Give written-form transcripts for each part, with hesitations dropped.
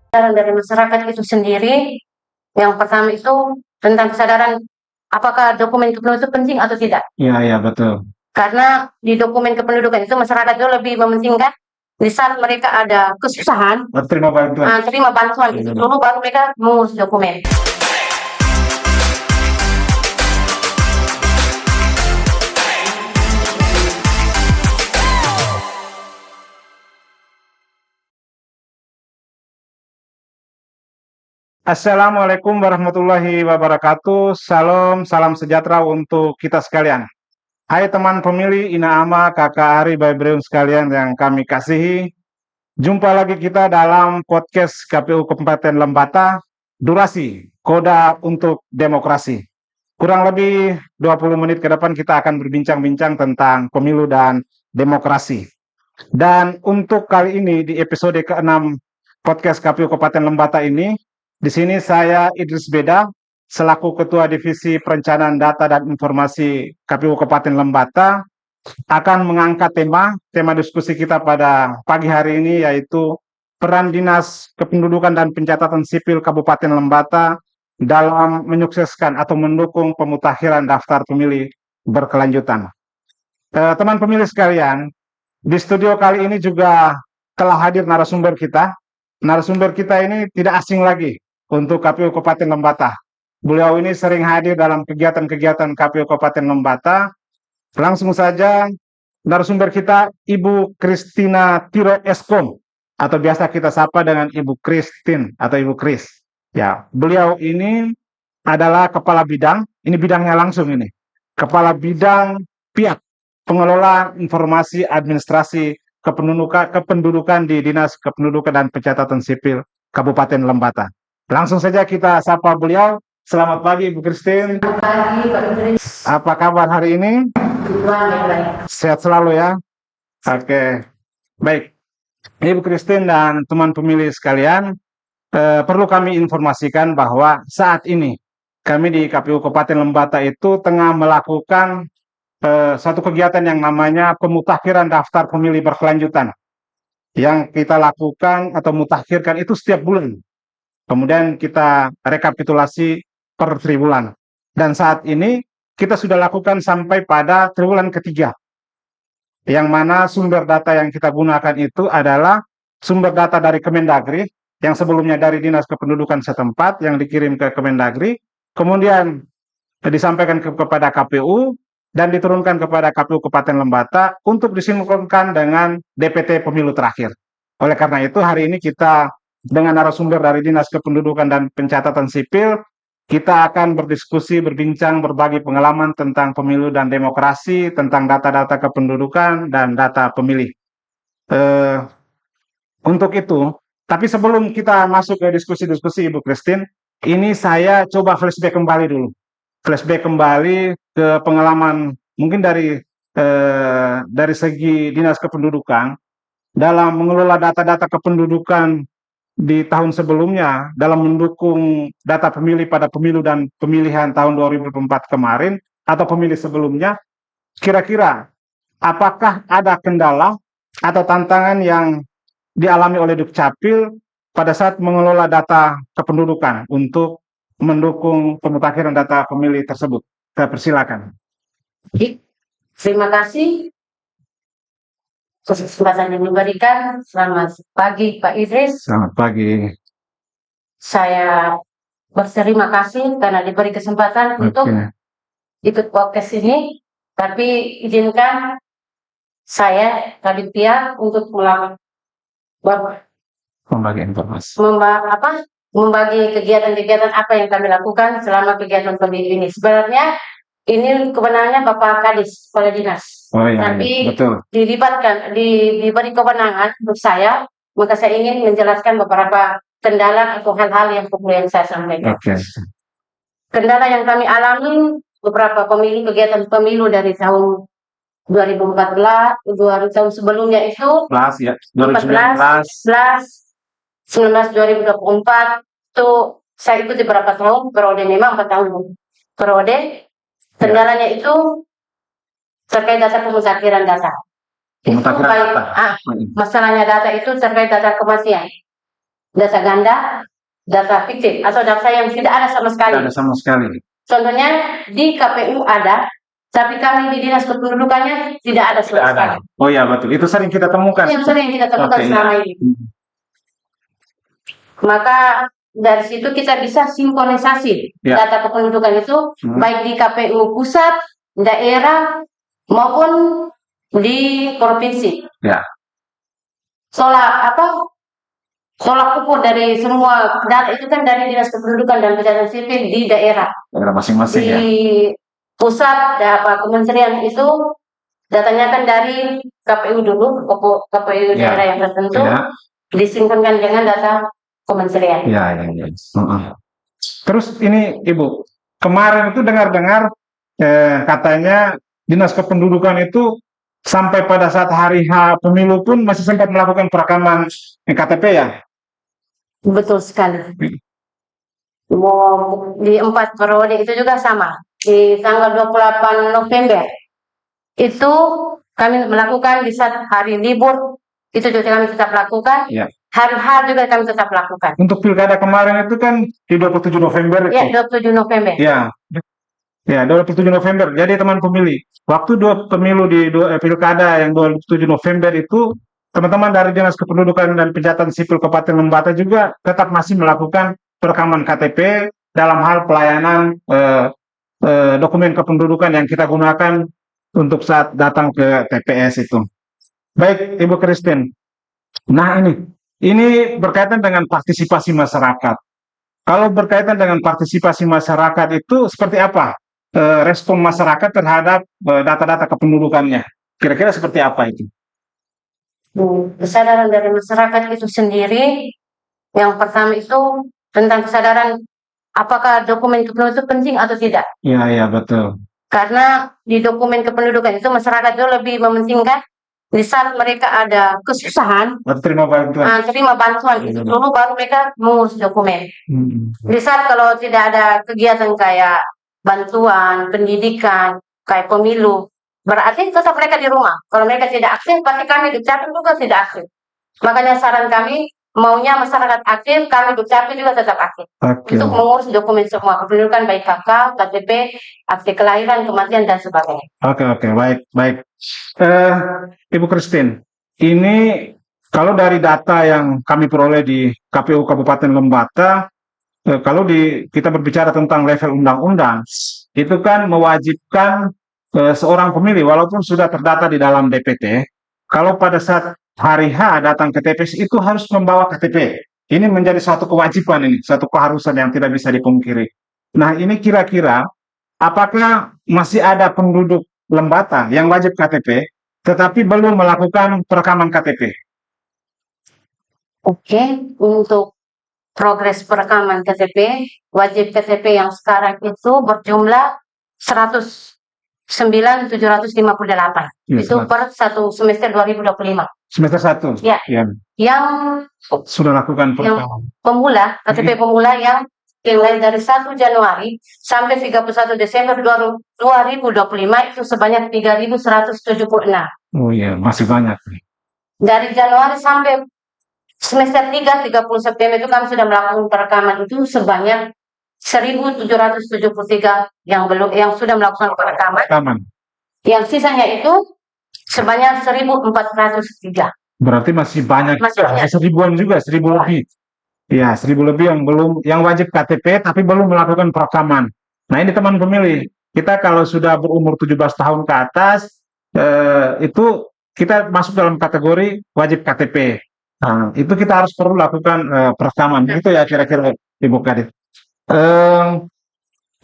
dari masyarakat itu sendiri. Yang pertama itu tentang kesadaran apakah dokumen kependudukan itu penting atau tidak. Iya, betul. Karena di dokumen kependudukan itu masyarakat itu lebih mementingkan di saat mereka ada kesusahan, terima bantuan itu dulu baru mereka mengurus dokumen. Assalamualaikum warahmatullahi wabarakatuh. Salam sejahtera untuk kita sekalian. Hai teman pemilih, Ina Ama, Kakak Ari, Bayi Breun sekalian yang kami kasihi. Jumpa lagi kita dalam podcast KPU Kabupaten Lembata, durasi Koda untuk Demokrasi. Kurang lebih 20 menit ke depan kita akan berbincang-bincang tentang pemilu dan demokrasi. Dan untuk kali ini di episode ke-6 podcast KPU Kabupaten Lembata ini, di sini saya Idris Beda selaku Ketua Divisi Perencanaan Data dan Informasi KPU Kabupaten Lembata akan mengangkat tema diskusi kita pada pagi hari ini, yaitu peran Dinas Kependudukan dan Pencatatan Sipil Kabupaten Lembata dalam menyukseskan atau mendukung pemutakhiran daftar pemilih berkelanjutan. Teman pemilih sekalian, di studio kali ini juga telah hadir narasumber kita. Narasumber kita ini tidak asing lagi untuk KPU Kabupaten Lembata. Beliau ini sering hadir dalam kegiatan-kegiatan KPU Kabupaten Lembata. Langsung saja narasumber kita Ibu Kristina Tiro Eskom, atau biasa kita sapa dengan Ibu Kristin atau Ibu Kris. Ya, beliau ini adalah kepala bidang, ini bidangnya langsung ini, kepala bidang PIAK, pengelola informasi administrasi kependudukan di Dinas Kependudukan dan Pencatatan Sipil Kabupaten Lembata. Langsung saja kita sapa beliau. Selamat pagi Ibu Kristin. Selamat pagi Pak Idris. Apa kabar hari ini? Baik. Sehat selalu ya. Oke. Baik. Ibu Kristin dan teman pemilih sekalian, perlu kami informasikan bahwa saat ini kami di KPU Kabupaten Lembata itu tengah melakukan satu kegiatan yang namanya pemutakhiran daftar pemilih berkelanjutan. Yang kita lakukan atau mutakhirkan itu setiap bulan. Kemudian kita rekapitulasi per triwulan. Dan saat ini kita sudah lakukan sampai pada triwulan ketiga. Yang mana sumber data yang kita gunakan itu adalah sumber data dari Kemendagri, yang sebelumnya dari Dinas Kependudukan setempat, yang dikirim ke Kemendagri, kemudian disampaikan kepada KPU, dan diturunkan kepada KPU Kabupaten Lembata untuk disinkronkan dengan DPT pemilu terakhir. Oleh karena itu hari ini kita dengan narasumber dari Dinas Kependudukan dan Pencatatan Sipil, kita akan berdiskusi, berbincang, berbagi pengalaman tentang pemilu dan demokrasi, tentang data-data kependudukan dan data pemilih. Untuk itu, tapi sebelum kita masuk ke diskusi-diskusi Ibu Kristin, ini saya coba flashback kembali dulu. Flashback kembali ke pengalaman mungkin dari segi Dinas Kependudukan dalam mengelola data-data kependudukan di tahun sebelumnya dalam mendukung data pemilih pada pemilu dan pemilihan tahun 2024 kemarin atau pemilih sebelumnya, kira-kira apakah ada kendala atau tantangan yang dialami oleh Dukcapil pada saat mengelola data kependudukan untuk mendukung pemutakhiran data pemilih tersebut? Saya persilakan. Terima kasih kesempatan yang diberikan. Selamat pagi Pak Idris. Selamat pagi. Saya berterima kasih karena diberi kesempatan untuk ikut podcast ini. Tapi izinkan saya Kabit Pia untuk membagi informasi. Membagi kegiatan-kegiatan apa yang kami lakukan selama kegiatan pemilu ini. Sebenarnya ini kewenangannya Bapak Kadis, Kepala Dinas. Oh, iya, tapi betul. diberi kewenangan untuk saya, maka saya ingin menjelaskan beberapa kendala atau hal-hal yang perlu yang saya sampaikan. Kendala yang kami alami beberapa kegiatan pemilu dari tahun 2014, tahun sebelumnya itu 2019, 2024 itu saya ikuti beberapa tahun periode, memang 4 tahun periode. Kendalanya itu terkait data pemutakhiran data. Masalahnya data itu terkait data kematian. data ganda, data fiktif, atau data yang tidak ada sama sekali. Tidak ada sama sekali. Contohnya di KPU ada, tapi kami di dinas kependudukannya tidak ada sama sekali. Oh ya betul, itu sering kita temukan. Yang sering kita temukan selama ini. Maka dari situ kita bisa sinkronisasi data kependudukan itu baik di KPU pusat, daerah maupun di provinsi. Ya. Tolak ukur dari semua data itu kan dari dinas kependudukan dan pencatatan sipil di daerah. Daerah masing-masing di pusat kementerian itu datanya kan dari KPU dulu, KPU daerah yang tertentu, disinkronkan dengan data kementerian. Ya. Terus ini Ibu, kemarin itu dengar-dengar katanya dinas kependudukan itu sampai pada saat hari H pemilu pun masih sempat melakukan perekaman KTP ya? Betul sekali. Di 4 periode itu juga sama. Di tanggal 28 November itu kami melakukan di saat hari libur, itu juga kami tetap lakukan. Hari H juga kami tetap lakukan. Untuk pilkada kemarin itu kan di 27 November. Ya, 27 November. Ya, 27 November. Jadi teman pemilih, waktu pemilu di pilkada yang 27 November itu, teman-teman dari Dinas Kependudukan dan Pencatatan Sipil Kabupaten Lembata juga tetap masih melakukan perekaman KTP dalam hal pelayanan dokumen kependudukan yang kita gunakan untuk saat datang ke TPS itu. Baik, Ibu Christine. Nah ini berkaitan dengan partisipasi masyarakat. Kalau berkaitan dengan partisipasi masyarakat itu seperti apa respon masyarakat terhadap data-data kependudukannya? Kira-kira seperti apa itu? Kesadaran dari masyarakat itu sendiri, yang pertama itu tentang kesadaran apakah dokumen kependudukan itu penting atau tidak. Iya, betul. Karena di dokumen kependudukan itu masyarakat itu lebih mementingkan di saat mereka ada kesusahan, terima bantuan itu dulu baru mereka mengurus dokumen. Di saat kalau tidak ada kegiatan kayak bantuan, pendidikan, kayak pemilu, berarti tetap mereka di rumah. Kalau mereka tidak aktif, pasti kami Dukcapil juga tidak aktif. Makanya saran kami, maunya masyarakat aktif, kami Dukcapil juga tetap aktif. Untuk mengurus dokumen semua, kependudukan baik KK, KTP, akte kelahiran, kematian, dan sebagainya. Oke, baik. Ibu Christine, ini kalau dari data yang kami peroleh di KPU Kabupaten Lembata, kalau kita berbicara tentang level undang-undang, itu kan mewajibkan seorang pemilih, walaupun sudah terdata di dalam DPT, kalau pada saat hari H datang ke TPS itu harus membawa KTP. Ini menjadi suatu kewajiban suatu keharusan yang tidak bisa dipungkiri. Nah, ini kira-kira apakah masih ada penduduk Lembata yang wajib KTP, tetapi belum melakukan perekaman KTP? Oke, untuk progres perekaman KTP, wajib KTP yang sekarang itu berjumlah 109.758. Itu per 1 semester 2025. Semester 1? Ya. Yang sudah lakukan perekaman. KTP pemula yang mulai dari 1 Januari sampai 31 Desember 2025 itu sebanyak 3.176. Oh iya, masih banyak. Dari Januari sampai semester 3, 30 September itu kami sudah melakukan perekaman itu sebanyak 1.773 yang sudah melakukan perekaman. Yang sisanya itu sebanyak 1.403. Berarti masih banyak. Seribuan juga, 1.000 lebih. Ya, 1.000 lebih yang wajib KTP tapi belum melakukan perekaman. Nah, ini teman pemilih, kita kalau sudah berumur 17 tahun ke atas, itu kita masuk dalam kategori wajib KTP. Nah, itu kita harus perlu lakukan perekaman. Itu ya kira-kira Ibu Kadit.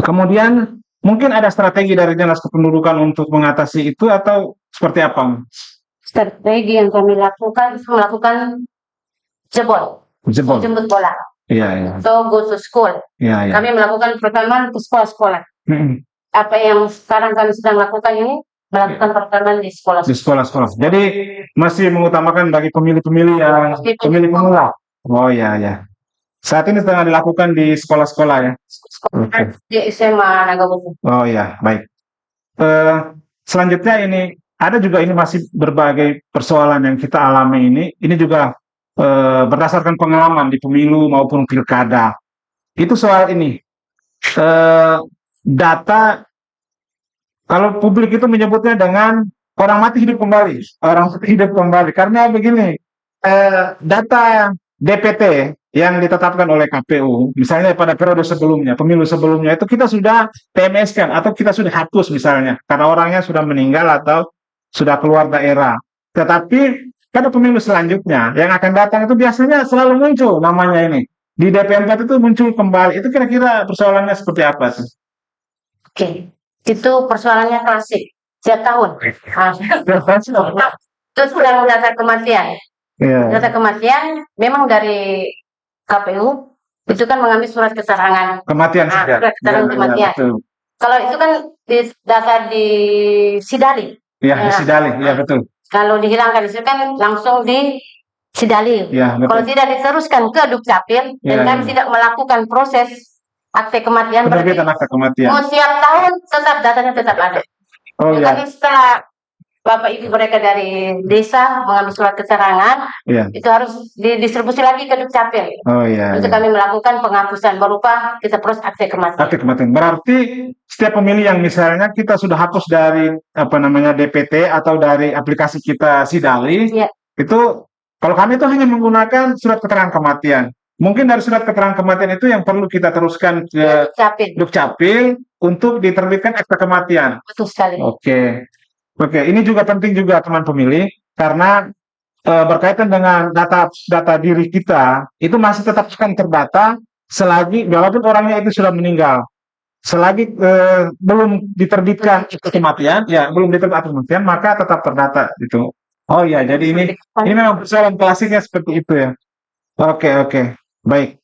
Kemudian mungkin ada strategi dari Dinas Kependudukan untuk mengatasi itu atau seperti apa? Strategi yang kami lakukan itu melakukan jemput bola. Iya. So go to school. Iya. Kami melakukan perekaman ke sekolah-sekolah. Apa yang sekarang kami sedang lakukan ini melakukan perekaman di sekolah. Di sekolah-sekolah. Jadi masih mengutamakan bagi pemilih-pemilih yang pemilih pemula. Oh iya. Saat ini sedang dilakukan di sekolah-sekolah ya. Di SMA Nagabuku. Oh iya, baik. Selanjutnya ini ada juga masih berbagai persoalan yang kita alami ini. Ini juga berdasarkan pengalaman di pemilu maupun pilkada. Itu soal ini, data, kalau publik itu menyebutnya dengan orang mati hidup kembali, orang mati hidup kembali. Karena begini, data DPT yang ditetapkan oleh KPU, misalnya pada periode sebelumnya, pemilu sebelumnya itu kita sudah TMS-kan atau kita sudah hapus misalnya, karena orangnya sudah meninggal atau sudah keluar daerah. Tetapi pada pemilu selanjutnya yang akan datang itu biasanya selalu muncul namanya ini. Di DP4 itu muncul kembali. Itu kira-kira persoalannya seperti apa sih? Oke, itu persoalannya klasik setiap tahun. Terus tentang data kematian. Iya. Data kematian memang dari KPU itu kan mengambil surat keterangan. Kematian saja. Surat keterangan Iya, kematian. betul. Kalau itu kan data di Sidali. Iya, di Sidali. Iya, betul. Kalau dihilangkan itu kan langsung di Sidali. Iya, betul. Kalau tidak diteruskan ke Dukcapil dan Iya, kami iya. tidak melakukan proses akte kematian, berarti Penerbitan akta kematian. mau setiap tahun tetap datanya tetap ada. Oh iya. Tapi setelah Bapak Ibu mereka dari desa mengambil surat keterangan, Iya. itu harus didistribusi lagi ke Dukcapil. Oh iya. Untuk Iya. kami melakukan penghapusan berupa kita proses akte kematian. Akte kematian. Berarti setiap pemilih yang misalnya kita sudah hapus dari DPT atau dari aplikasi kita Sidali, Iya. itu kalau kami itu hanya menggunakan surat keterangan kematian. Mungkin dari surat keterangan kematian itu yang perlu kita teruskan ke Dukcapil. Dukcapil untuk diterbitkan akte kematian. Betul sekali. Oke. Ini juga penting juga teman pemilih karena berkaitan dengan data diri kita itu masih tetap akan terdata selagi walaupun orangnya itu sudah meninggal. Selagi belum diterbitkan akte kematian, ya belum diterbitkan akte kematian, maka tetap terdata gitu. Oh ya, jadi ini memang persoalan klasiknya seperti itu ya. Oke. Baik.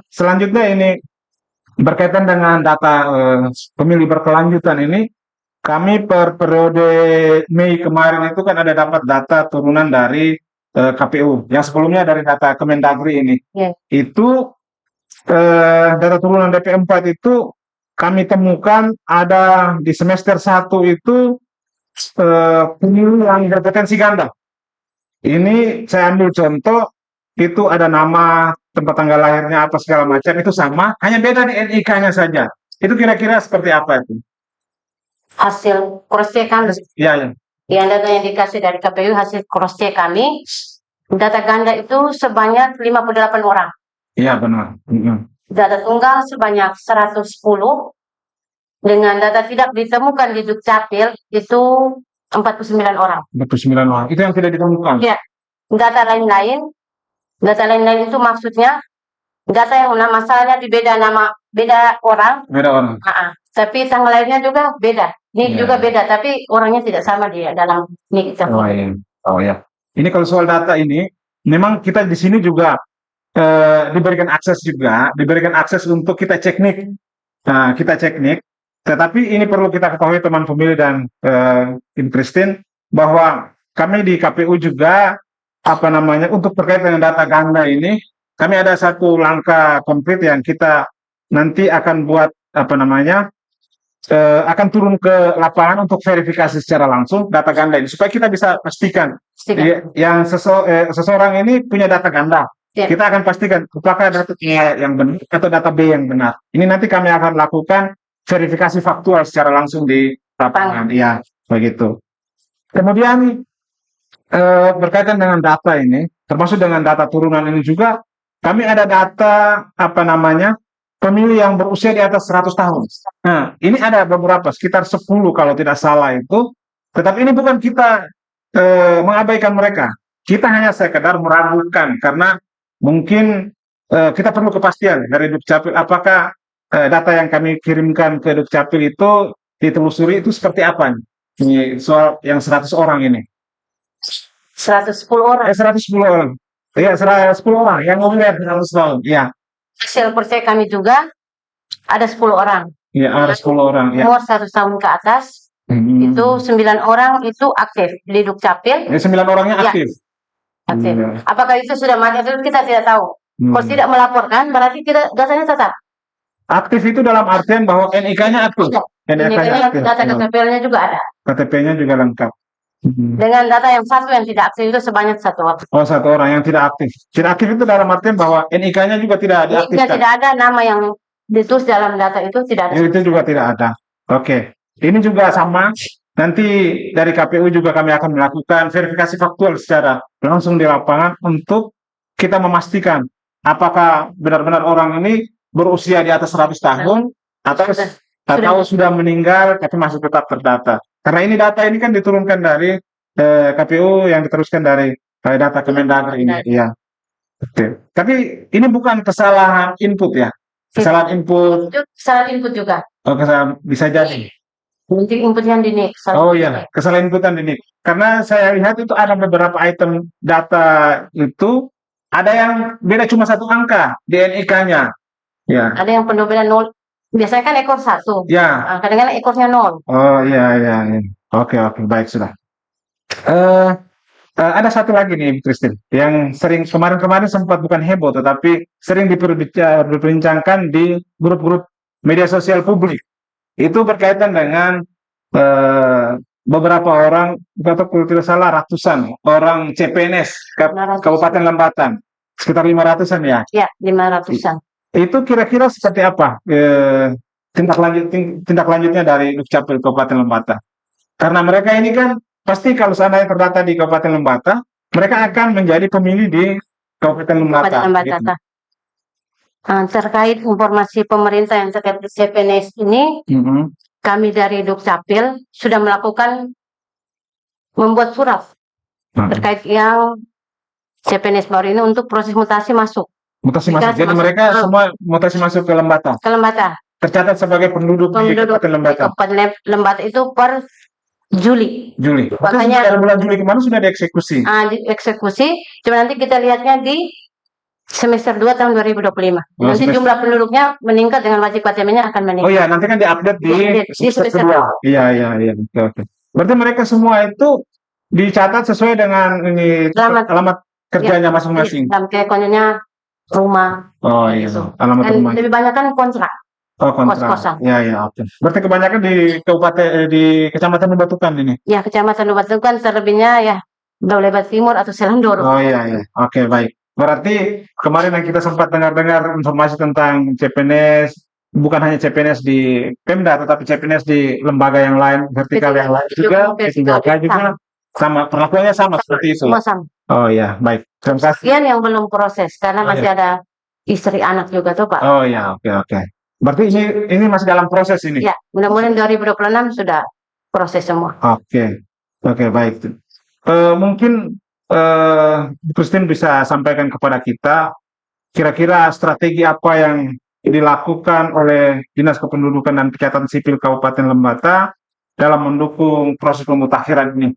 Selanjutnya ini berkaitan dengan data pemilih berkelanjutan ini, kami per periode Mei kemarin itu kan ada dapat data turunan dari KPU. Yang sebelumnya dari data Kemendagri ini. Iya. Itu data turunan DP4 itu kami temukan ada di semester 1 itu pemilih yang berpotensi ganda. Ini saya ambil contoh, itu ada nama, tempat tanggal lahirnya, apa segala macam, itu sama, hanya beda di NIK-nya saja. Itu kira-kira seperti apa itu? Hasil cross check kami. Iya. Yang data yang dikasih dari KPU hasil cross check kami, data ganda itu sebanyak 58 orang. Iya, benar. Data tunggal sebanyak 110. Dengan data tidak ditemukan di Dukcapil itu 49 orang. 49 orang. Itu yang tidak ditemukan. Iya. Data lain-lain itu maksudnya data yang masalahnya di beda orang. Beda orang. Tapi tanggal lahirnya juga beda. Ini Iya. juga beda, tapi orangnya tidak sama dia dalam nik itu. Oh iya. Ini kalau soal data ini, memang kita di sini juga diberikan akses untuk kita cek nik. Nah, kita cek nik. Tetapi ini perlu kita ketahui teman pemilih dan Tim Christine bahwa kami di KPU juga untuk terkait dengan data ganda ini, kami ada satu langkah konkret yang kita nanti akan buat akan turun ke lapangan untuk verifikasi secara langsung data ganda ini supaya kita bisa pastikan yang seseorang ini punya data ganda. Ya. Kita akan pastikan apakah data A yang benar atau data B yang benar. Ini nanti kami akan lakukan verifikasi faktual secara langsung di lapangan. Iya, begitu. Kemudian berkaitan dengan data ini, termasuk dengan data turunan ini juga, kami ada data pemilih yang berusia di atas 100 tahun. Nah, ini ada beberapa, sekitar 10 kalau tidak salah itu. Tetapi ini bukan kita mengabaikan mereka. Kita hanya sekedar meragukan karena mungkin kita perlu kepastian dari Dukcapil apakah data yang kami kirimkan ke Dukcapil itu ditelusuri itu seperti apa? Ini soal yang 100 orang ini. 110 orang. 110 orang. Iya, 110 orang yang umurnya 100 tahun. Iya. Hasil percaya kami juga ada 10 orang. Iya, ada 10 orang. Ya. Umur 100 tahun ke atas. Itu 9 orang itu aktif di Dukcapil. 9 orangnya aktif. Aktif. Apakah itu sudah mati atau kita tidak tahu. Kalau tidak melaporkan berarti datanya tetap. Aktif itu dalam artian bahwa NIK-nya aktif. NIK-nya aktif. Data KTP-nya juga ada. KTP-nya juga lengkap. Dengan data yang satu yang tidak aktif itu sebanyak 1 orang. Oh, 1 orang yang tidak aktif. Tidak aktif itu dalam artian bahwa NIK-nya juga tidak Jika diaktifkan. tidak ada nama yang ditulis dalam data itu tidak ada. Itu juga tidak ada. Oke. Ini juga sama. Nanti dari KPU juga kami akan melakukan verifikasi faktual secara langsung di lapangan untuk kita memastikan apakah benar-benar orang ini berusia di atas 100 tahun atau sudah meninggal tapi masih tetap terdata. Karena ini data ini kan diturunkan dari KPU yang diteruskan dari data Kemendagri ini. Iya. Oke. Tapi ini bukan kesalahan input ya. Kesalahan input. Itu kesalahan input juga. Oh, kesalahan bisa jadi. Nanti inputnya dinik. Oh iya, kesalahan inputan ini. Karena saya lihat itu ada beberapa item data itu ada yang beda cuma 1 angka di NIK-nya. Ya. Ada yang penuh beda 0. Biasanya kan ekor 1. Ya. Kadang-kadang ekornya 0. Oh iya. Oke, baik sudah. Ada satu lagi nih, Ibu Christine, yang sering kemarin-kemarin sempat bukan heboh, tetapi sering diperbincangkan di grup-grup media sosial publik. Itu berkaitan dengan beberapa orang, kalau tidak salah ratusan orang CPNS Kabupaten Lembatan, sekitar 500-an ya. Ya, 500-an. Itu kira-kira seperti apa tindak lanjutnya dari Dukcapil Kabupaten Lembata? Karena mereka ini kan pasti kalau seandainya terdata di Kabupaten Lembata, mereka akan menjadi pemilih di Kabupaten Lembata. Gitu. Terkait informasi pemerintah yang terkait CPNS ini, kami dari Dukcapil sudah melakukan membuat surat terkait yang CPNS baru ini untuk proses mutasi masuk. Mutasi masuk. Jadi mereka semua mutasi masuk ke Lembata. Ke Lembata. Tercatat sebagai penduduk di Kabupaten Lembata. Kabupaten Lembata itu per Juli. Makanya dari bulan Juli kemarin sudah dieksekusi. Dieksekusi. Cuma nanti kita lihatnya di semester 2 tahun 2025. Nanti jumlah penduduknya meningkat dengan wajib KTP-nya akan meningkat. Oh iya, nanti kan diupdate di semester 2. Iya. Oke. Berarti mereka semua itu dicatat sesuai dengan ini alamat kerjanya masing-masing. Kayak konyonya rumah. Oh iya, alamat rumah. Lebih banyak kan kontrak. Oh, kontrak. Kos-kosan. Iya, oke. Berarti kebanyakan di Kecamatan Lembatukan ini. Ya, Kecamatan Lembatukan, terlebihnya ya Lebat Timur atau Selandoro. Oh iya. Oke, baik. Berarti kemarin yang kita sempat dengar informasi tentang CPNS, bukan hanya CPNS di Pemda, tetapi CPNS di lembaga yang lain, vertikal yang lain juga, P3K juga sama, perlakuannya sama seperti itu. Sama. Oh iya, baik. Terima kasih. Sekian yang belum proses, karena masih ada istri anak juga tuh Pak. Oh iya, oke. Berarti ini masih dalam proses ini? Ya, mudah-mudahan 2026 sudah proses semua. Oke, baik. Mungkin Christine bisa sampaikan kepada kita kira-kira strategi apa yang dilakukan oleh Dinas Kependudukan dan Pencatatan Sipil Kabupaten Lembata dalam mendukung proses pemutakhiran ini.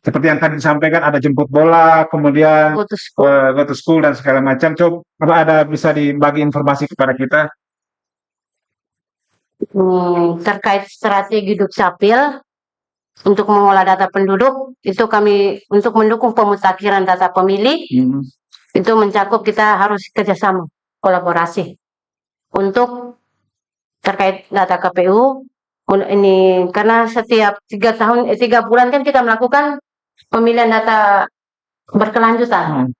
Seperti yang tadi disampaikan, ada jemput bola, kemudian go to school dan segala macam. Coba bisa dibagi informasi kepada kita? Terkait strategi Dukcapil untuk mengolah data penduduk, itu kami untuk mendukung pemutakhiran data pemilih, itu mencakup kita harus kerjasama, kolaborasi untuk terkait data KPU ini, karena setiap 3 bulan kan kita melakukan pemilihan data berkelanjutan.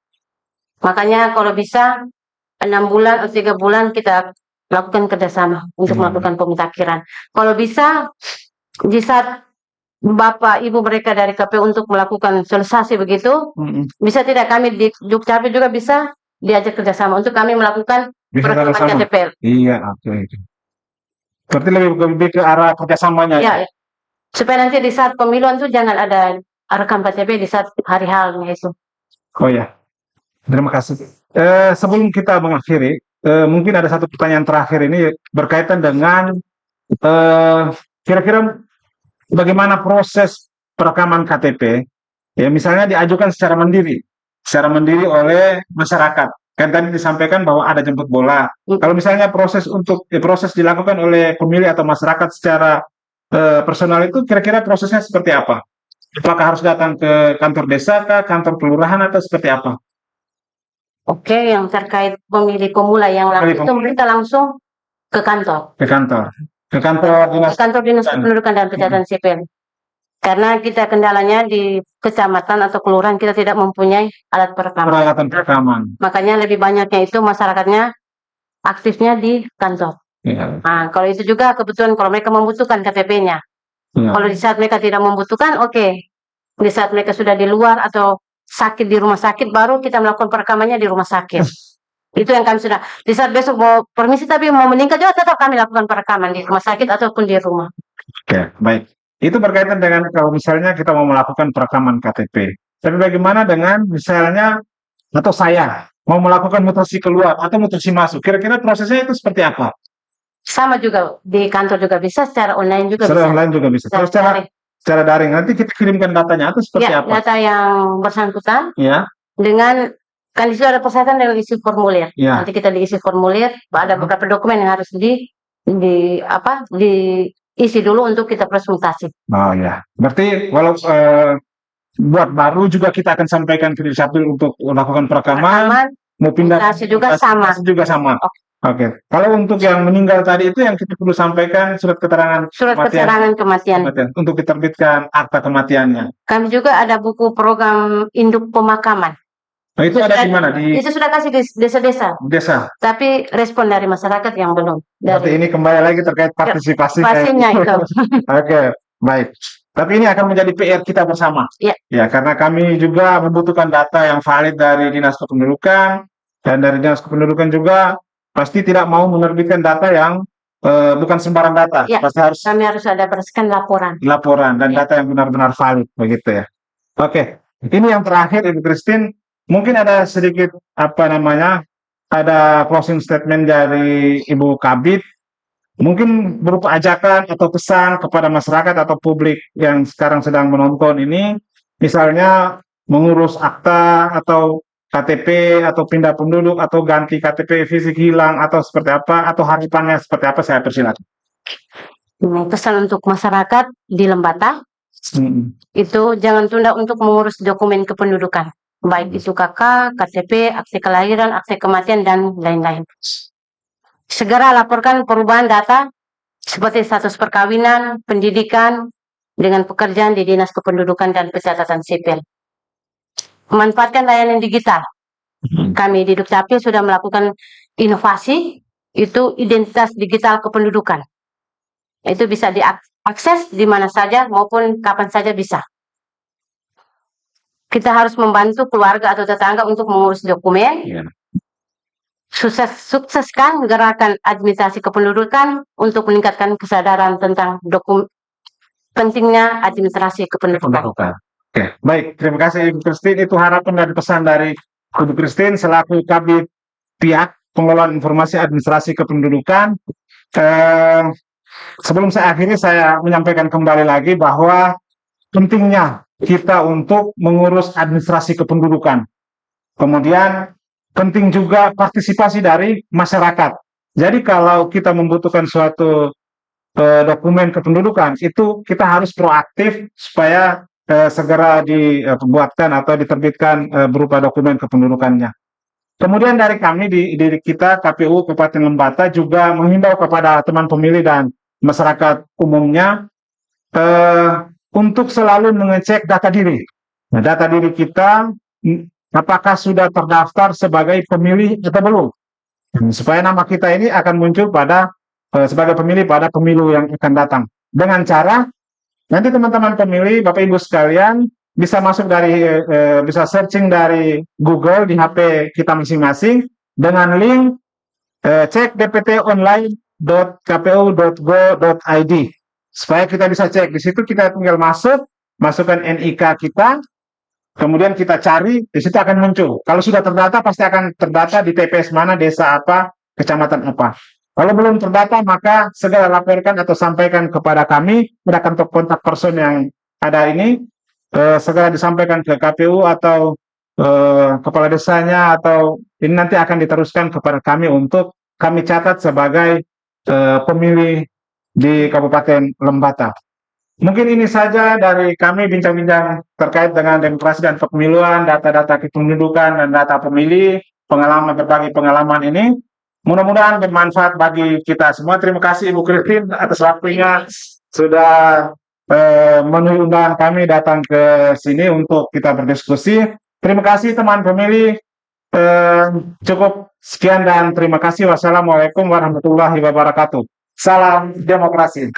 Makanya kalau bisa 6 bulan atau 3 bulan kita lakukan kerjasama untuk melakukan pemutakhiran. Kalau bisa di saat Bapak Ibu mereka dari KPU untuk melakukan sosialisasi begitu, bisa tidak kami di Dukcapil juga bisa diajak kerjasama untuk kami melakukan perekaman KTP. Iya, oke. Berarti lebih ke arah kerjasamanya. Ya. Supaya nanti di saat pemiluan itu jangan ada rekam KTP di saat hari halnya itu. Oh ya, terima kasih. Sebelum kita mengakhiri, mungkin ada satu pertanyaan terakhir ini berkaitan dengan kira-kira bagaimana proses perekaman KTP, ya misalnya diajukan secara mandiri oleh masyarakat. Kan tadi disampaikan bahwa ada jemput bola. Kalau misalnya proses dilakukan oleh pemilih atau masyarakat secara personal itu kira-kira prosesnya seperti apa? Apakah harus datang ke kantor desa kah, kantor kelurahan atau seperti apa? Oke, yang terkait pemilih pemula yang langsung itu kita langsung ke kantor. Ke kantor dinas Kependudukan dan Pencatatan Sipil. Karena kita kendalanya di kecamatan atau kelurahan kita tidak mempunyai alat perekaman. Peralatan rekaman. Makanya lebih banyaknya itu masyarakatnya aktifnya di kantor. Ya. Nah, kalau itu juga kebetulan kalau mereka membutuhkan KTP-nya. Ya. Kalau di saat mereka tidak membutuhkan, oke. Di saat mereka sudah di luar atau sakit di rumah sakit, baru kita melakukan perekamannya di rumah sakit. Itu yang kami sudah. Di saat besok mau permisi tapi mau meninggal juga tetap kami lakukan perekaman di rumah sakit ataupun di rumah. Oke, baik. Itu berkaitan dengan kalau misalnya kita mau melakukan perekaman KTP. Tapi bagaimana dengan misalnya atau saya mau melakukan mutasi keluar atau mutasi masuk? Kira-kira prosesnya itu seperti apa? Sama juga di kantor juga bisa, secara online juga Secara bisa. online juga bisa. Terus secara daring nanti kita kirimkan datanya atau seperti Ya, apa? data yang bersangkutan Ya, dengan kan di situ ada persyaratan dengan isi formulir. ya. Nanti kita diisi formulir, ada beberapa dokumen yang harus diisi dulu untuk kita proses mutasi. Oh ya. Berarti walau buat baru juga kita akan sampaikan ke Dukcapil untuk melakukan perekaman, mau pindah mutasi juga sama. mutasi juga sama. Oke. Kalau untuk yang meninggal tadi itu yang kita perlu sampaikan surat keterangan keterangan kematian. untuk diterbitkan akta kematiannya. Kami juga ada buku program induk pemakaman. Nah, itu ada di mana? Itu sudah kasih di desa-desa. Desa. Tapi respon dari masyarakat yang belum. Berarti ini kembali lagi terkait partisipasi. Pastinya itu. Oke, baik. Tapi ini akan menjadi PR kita bersama. Ya. Ya, karena kami juga membutuhkan data yang valid dari Dinas Kependudukan, dan dari Dinas Kependudukan juga pasti tidak mau menerbitkan data yang bukan sembarang data. Ya. Pasti Kami harus ada berdasarkan laporan dan data yang benar-benar valid, begitu ya. Oke, ini yang terakhir Ibu Christine. Mungkin ada sedikit ada closing statement dari Ibu Kabid, mungkin berupa ajakan atau pesan kepada masyarakat atau publik yang sekarang sedang menonton ini, misalnya mengurus akta atau KTP atau pindah penduduk atau ganti KTP fisik hilang atau seperti apa, atau harapannya seperti apa, saya persilakan. Pesan untuk masyarakat di Lembata, itu jangan tunda untuk mengurus dokumen kependudukan. Baik itu KK, KTP, akte kelahiran, akte kematian, dan lain-lain. Segera laporkan perubahan data seperti status perkawinan, pendidikan, dengan pekerjaan di Dinas Kependudukan dan Pencatatan Sipil. Memanfaatkan layanan digital. Kami di Dukcapil sudah melakukan inovasi, itu identitas digital kependudukan. Itu bisa diakses di mana saja maupun kapan saja bisa. Kita harus membantu keluarga atau tetangga untuk mengurus dokumen. Yeah. Sukseskan gerakan administrasi kependudukan untuk meningkatkan kesadaran tentang pentingnya administrasi kependudukan. Oke, baik. Terima kasih Ibu Christine. Itu harapan dan pesan dari Ibu Christine selaku Kabid Pihak Pengelolaan Informasi Administrasi Kependudukan. Sebelum saya akhiri, saya menyampaikan kembali lagi bahwa pentingnya kita untuk mengurus administrasi kependudukan. Kemudian penting juga partisipasi dari masyarakat. Jadi kalau kita membutuhkan suatu dokumen kependudukan, itu kita harus proaktif supaya segera dibuatkan atau diterbitkan berupa dokumen kependudukannya. Kemudian dari kami di kita KPU Kabupaten Lembata juga menghimbau kepada teman pemilih dan masyarakat umumnya untuk selalu mengecek data diri. Nah, data diri kita apakah sudah terdaftar sebagai pemilih atau belum. Supaya nama kita ini akan muncul pada sebagai pemilih pada pemilu yang akan datang. Dengan cara nanti teman-teman pemilih, Bapak Ibu sekalian bisa masuk bisa searching dari Google di HP kita masing-masing dengan link cek dptonline.kpu.go.id. Supaya kita bisa cek, di situ kita tinggal masukkan NIK kita, kemudian kita cari, di situ akan muncul. Kalau sudah terdata, pasti akan terdata di TPS mana, desa apa, kecamatan apa. Kalau belum terdata, maka segera laporkan atau sampaikan kepada kami, pada kontak person yang ada ini, segera disampaikan ke KPU atau kepala desanya, atau ini nanti akan diteruskan kepada kami untuk kami catat sebagai pemilih di Kabupaten Lembata. Mungkin ini saja dari kami bincang-bincang terkait dengan demokrasi dan kepemiluan, data-data kependudukan dan data pemilih, berbagi pengalaman ini. Mudah-mudahan bermanfaat bagi kita semua. Terima kasih Ibu Christine atas waktunya sudah memenuhi undangan kami datang ke sini untuk kita berdiskusi. Terima kasih teman pemilih. Cukup sekian dan terima kasih. Wassalamualaikum warahmatullahi wabarakatuh. Salam demokrasi.